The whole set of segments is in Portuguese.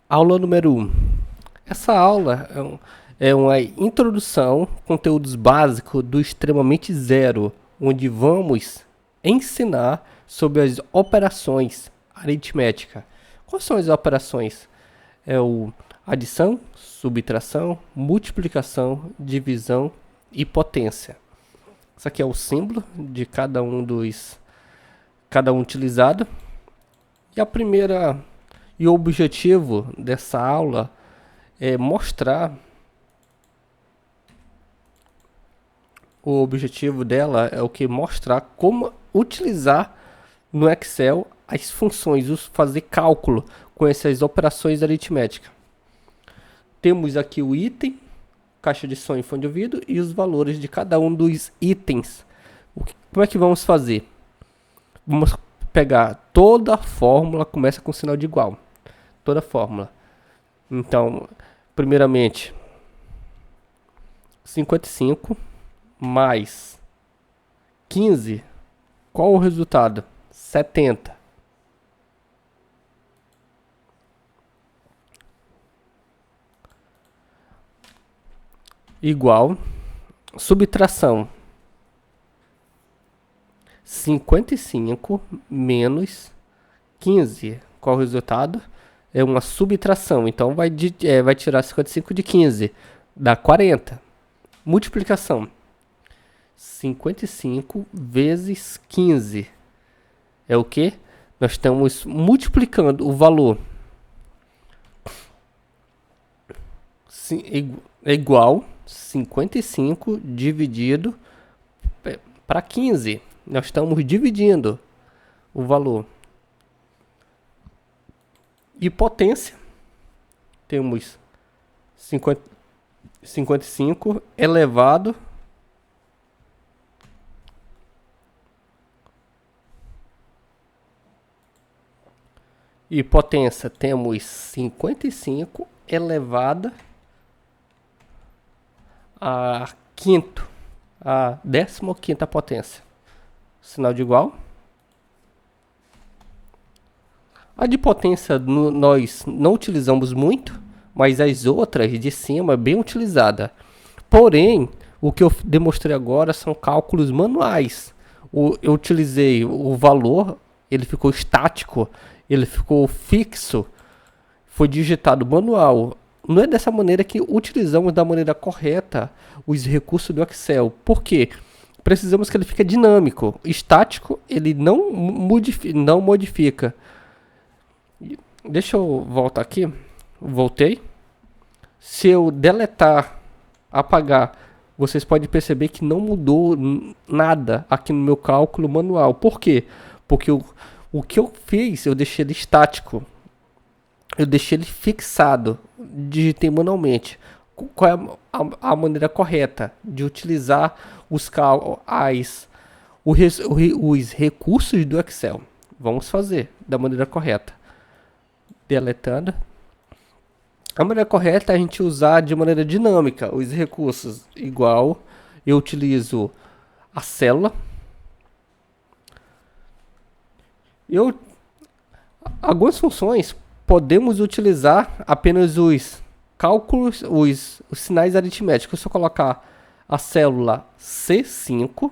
Aula número 1. Essa aula é uma introdução, conteúdos básicos do extremamente zero, onde vamos ensinar sobre as operações aritméticas. Quais são as operações? É o adição, subtração, multiplicação, divisão e potência. Isso aqui é o símbolo de cada um utilizado. E a primeira e o objetivo dessa aula é mostrar. O objetivo dela é o que? Mostrar como utilizar no Excel as funções, fazer cálculo com essas operações aritméticas. Temos aqui o item, caixa de som e fone de ouvido e os valores de cada um dos itens. Como é que vamos fazer? Vamos pegar toda a fórmula, começa com sinal de igual. Toda a fórmula. Então, primeiramente, 55 mais 15, qual o resultado? 70. Igual, subtração, 55 menos 15, qual o resultado? É uma subtração, então vai tirar 55 de 15, dá 40. Multiplicação, 55 vezes 15 é o que? Nós estamos multiplicando o valor. É igual 55 dividido para 15. Nós estamos dividindo o valor. E potência, temos 55 elevado e potência, temos 55 elevada a quinto, a 15ª potência. Sinal de igual. A de potência nós não utilizamos muito, mas as outras de cima é bem utilizada. Porém, o que eu demonstrei agora são cálculos manuais. Eu utilizei o valor, ele ficou estático, ele ficou fixo, foi digitado manual. Não é dessa maneira que utilizamos da maneira correta os recursos do Excel. Por quê? Precisamos que ele fique dinâmico. Estático, ele não modifica. Deixa eu voltar aqui. Voltei. Se eu deletar, apagar, vocês podem perceber que não mudou nada aqui no meu cálculo manual. Por quê? Porque o que eu fiz, eu deixei ele estático. Eu deixei ele fixado. Digitei manualmente. Qual é a maneira correta de utilizar os recursos do Excel? Vamos fazer da maneira correta. Deletando. A maneira correta é a gente usar de maneira dinâmica os recursos. Igual, eu utilizo a célula. Algumas funções podemos utilizar apenas os cálculos, os sinais aritméticos. Se eu colocar a célula C5,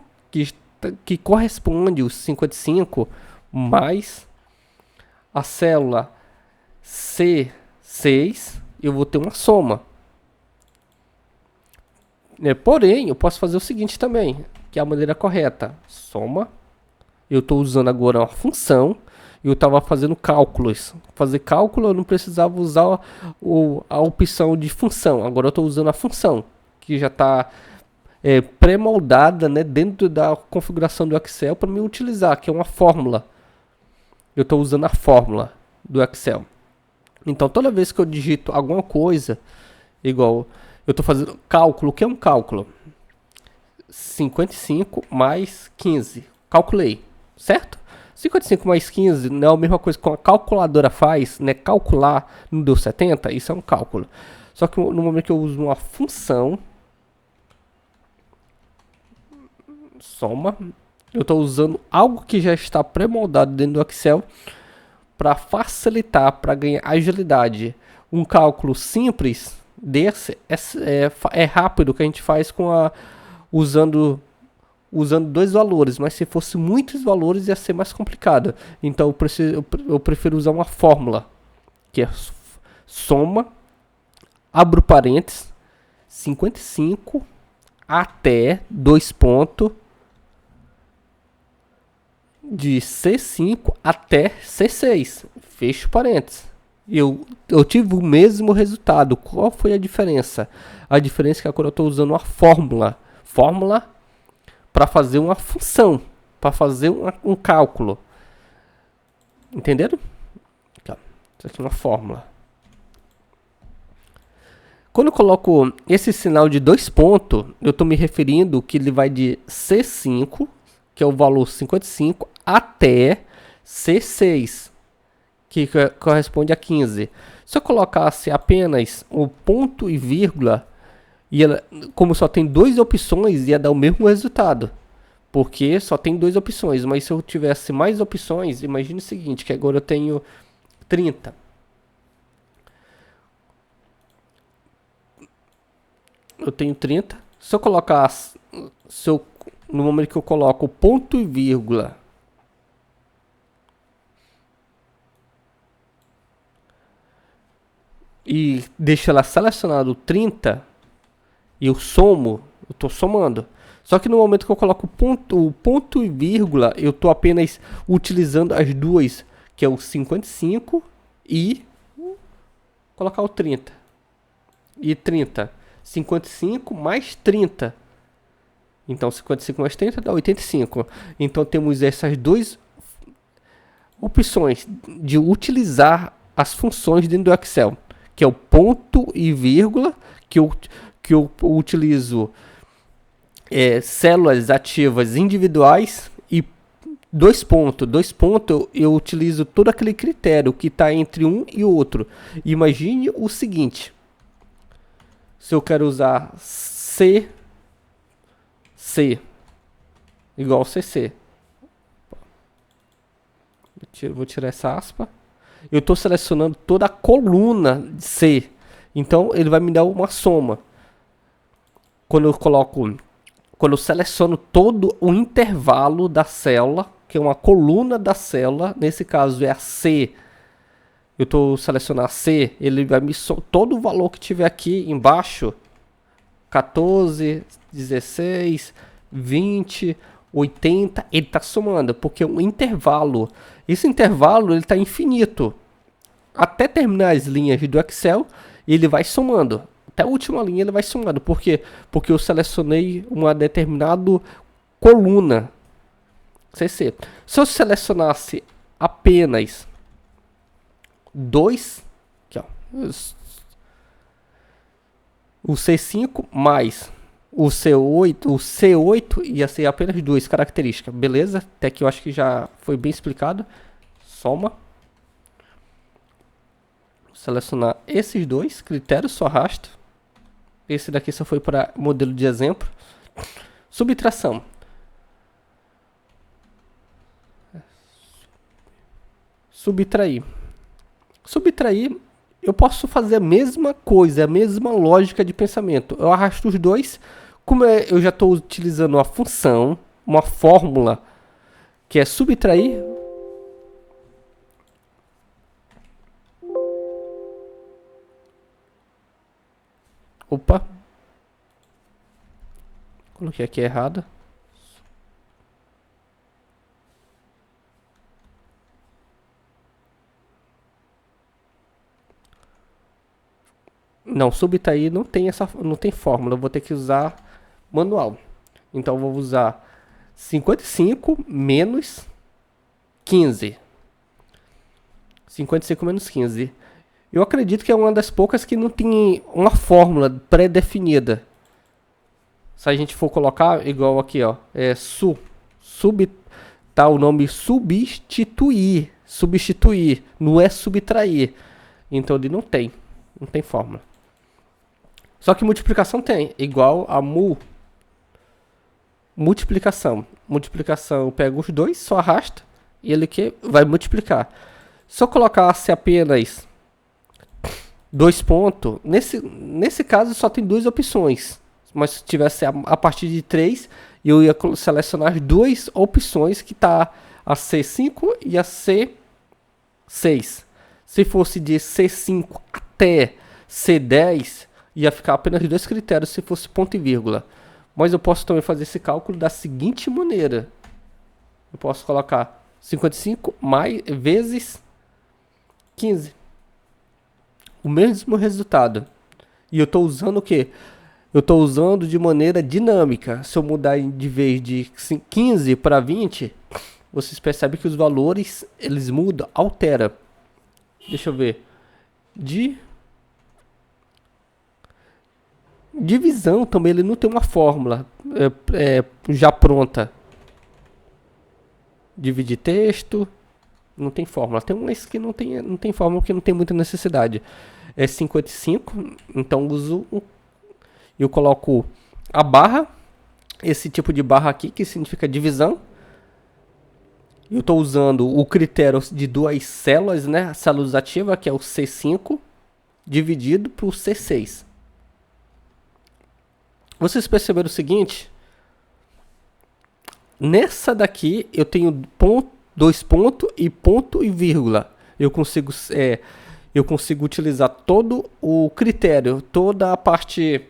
que corresponde aos 55, mais a célula C6, eu vou ter uma soma. Porém, eu posso fazer o seguinte também, que é a maneira correta. Soma. Eu estou usando agora uma função. Eu estava fazendo cálculos. Fazer cálculo eu não precisava usar a opção de função. Agora eu estou usando a função, que já está pré-moldada, né, dentro da configuração do Excel para me utilizar, que é uma fórmula. Eu estou usando a fórmula do Excel. Então toda vez que eu digito alguma coisa, igual eu estou fazendo cálculo, o que é um cálculo? 55 mais 15. Calculei, certo? 55 mais 15 não é a mesma coisa que a calculadora faz, né? Calcular, não deu 70? Isso é um cálculo. Só que no momento que eu uso uma função, soma, eu estou usando algo que já está pré-moldado dentro do Excel para facilitar, para ganhar agilidade. um cálculo simples desse é rápido, que a gente faz usando dois valores, mas se fosse muitos valores ia ser mais complicado. Então eu prefiro usar uma fórmula, que é soma, abro parênteses, 55 até 2 pontos de C5 até C6, fecho parênteses. Eu tive o mesmo resultado. Qual foi a diferença? A diferença é que agora eu estou usando uma fórmula para fazer uma função, para fazer um cálculo. Entenderam? Isso aqui é uma fórmula. Quando eu coloco esse sinal de 2 pontos, eu estou me referindo que ele vai de C5, que é o valor 55, até C6, que corresponde a 15. Se eu colocasse apenas o ponto e vírgula, como só tem duas opções, ia dar o mesmo resultado. Porque só tem duas opções. Mas se eu tivesse mais opções, imagine o seguinte, que agora eu tenho 30. Eu tenho 30. Se eu colocar, no momento que eu coloco ponto e vírgula, e deixo ela selecionado 30, eu estou somando. Só que no momento que eu coloco o ponto e vírgula, eu estou apenas utilizando as duas, que é o 55 e colocar o 30. E 30. 55 mais 30. Então 55 mais 30 dá 85. Então temos essas duas opções de utilizar as funções dentro do Excel, que é o ponto e vírgula, que eu utilizo células ativas individuais, e 2 pontos. 2 pontos eu utilizo todo aquele critério que está entre um e outro. Imagine o seguinte: se eu quero usar C igual CC, vou tirar essa aspa. Eu estou selecionando toda a coluna de C, então ele vai me dar uma soma. Quando eu seleciono todo o intervalo da célula, que é uma coluna da célula, nesse caso é a C, eu estou selecionando a C, ele vai me todo o valor que tiver aqui embaixo, 14, 16, 20, 80, ele está somando, porque o intervalo, esse intervalo ele está infinito. Até terminar as linhas do Excel, ele vai somando. Até a última linha ele vai somando. Por quê? Porque eu selecionei uma determinada coluna CC. Se eu selecionasse apenas 2, aqui, ó, o C5 mais o C8 ia ser apenas 2 características. Beleza? Até que eu acho que já foi bem explicado. Soma. Selecionar esses dois critérios, só arrasto. Esse daqui só foi para modelo de exemplo. Subtração. Subtrair. Subtrair, eu posso fazer a mesma coisa, a mesma lógica de pensamento. Eu arrasto os dois. Como eu já estou utilizando uma função, uma fórmula, que é subtrair. Opa. Coloquei aqui errado. Não, subtrair não tem fórmula. Eu vou ter que usar manual. Então eu vou usar 55 menos 15. 55 menos 15. Eu acredito que é uma das poucas que não tem uma fórmula pré-definida. Se a gente for colocar, igual aqui, ó, tá o nome substituir, não é subtrair. Então ele não tem fórmula. Só que multiplicação tem, igual a multiplicação. Multiplicação, eu pego os dois, só arrasta e ele que vai multiplicar. Se eu colocasse apenas Dois pontos. Nesse caso só tem duas opções. Mas se tivesse a partir de 3, eu ia selecionar as duas opções que tá a C5 e a C6. Se fosse de C5 até C10, ia ficar apenas dois critérios se fosse ponto e vírgula. Mas eu posso também fazer esse cálculo da seguinte maneira. Eu posso colocar 55 mais, vezes 15. O mesmo resultado. E eu estou usando o quê? Eu estou usando de maneira dinâmica. Se eu mudar de vez de 15 para 20, vocês percebem que os valores, eles mudam, altera. Deixa eu ver. Divisão também, ele não tem uma fórmula já pronta. Dividir texto, não tem fórmula. Tem umas que não tem fórmula porque não tem muita necessidade. É 55, então eu coloco a barra, esse tipo de barra aqui que significa divisão. Eu estou usando o critério de duas células, né? A célula ativa, que é o C5, dividido por C6. Vocês perceberam o seguinte? Nessa daqui eu tenho dois pontos e ponto e vírgula. Eu consigo utilizar todo o critério, toda a parte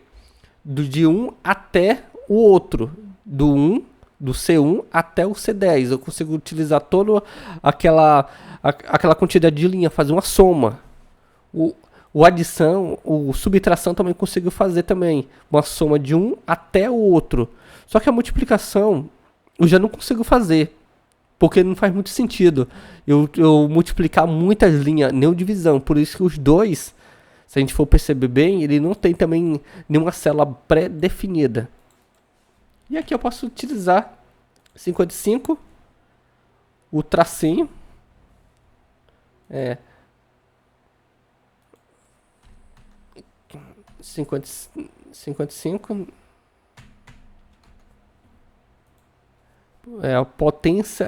de um até o outro, do C1 até o C10. Eu consigo utilizar toda aquela quantidade de linha, fazer uma soma. O adição, o subtração também consigo fazer também, uma soma de um até o outro. Só que a multiplicação eu já não consigo fazer, porque não faz muito sentido eu multiplicar muitas linhas, nem divisão. Por isso que os dois, se a gente for perceber bem, ele não tem também nenhuma célula pré-definida. E aqui eu posso utilizar 55, o tracinho, 55,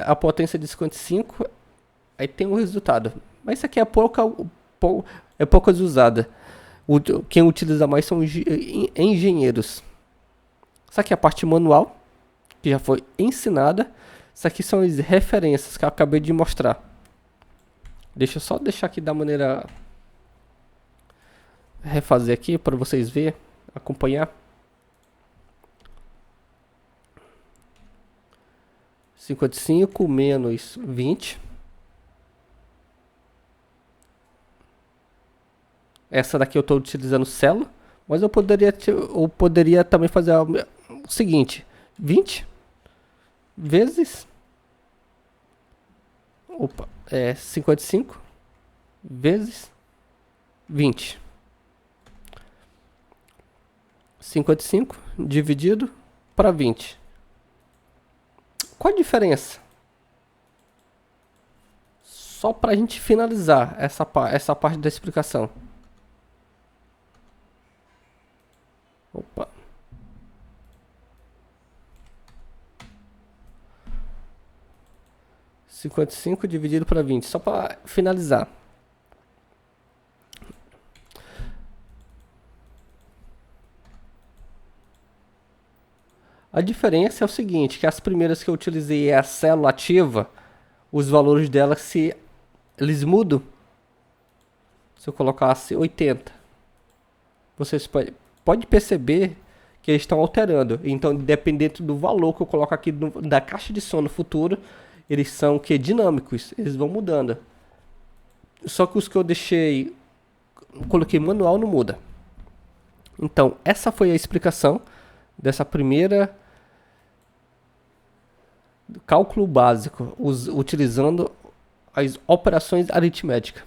a potência de 55, aí tem o resultado. Mas isso aqui é poucas usada. Quem utiliza mais são engenheiros. Isso aqui é a parte manual, que já foi ensinada. Isso aqui são as referências que eu acabei de mostrar. Deixa eu só deixar aqui da maneira... refazer aqui para vocês verem, acompanhar. 55 menos 20. Essa daqui eu estou utilizando célula, mas eu poderia também fazer o seguinte: 20 vezes 55 vezes 20. 55 dividido para 20. Qual a diferença? Só para a gente finalizar essa parte da explicação. Opa. R$ 55 dividido para 20. Só para finalizar. A diferença é o seguinte, que as primeiras que eu utilizei é a célula ativa, os valores dela eles mudam. Se eu colocasse 80, vocês podem perceber que eles estão alterando. Então, dependendo do valor que eu coloco aqui da caixa de som no futuro, eles são dinâmicos, eles vão mudando. Só que os que eu coloquei manual, não muda. Então, essa foi a explicação dessa primeira cálculo básico, utilizando as operações aritméticas.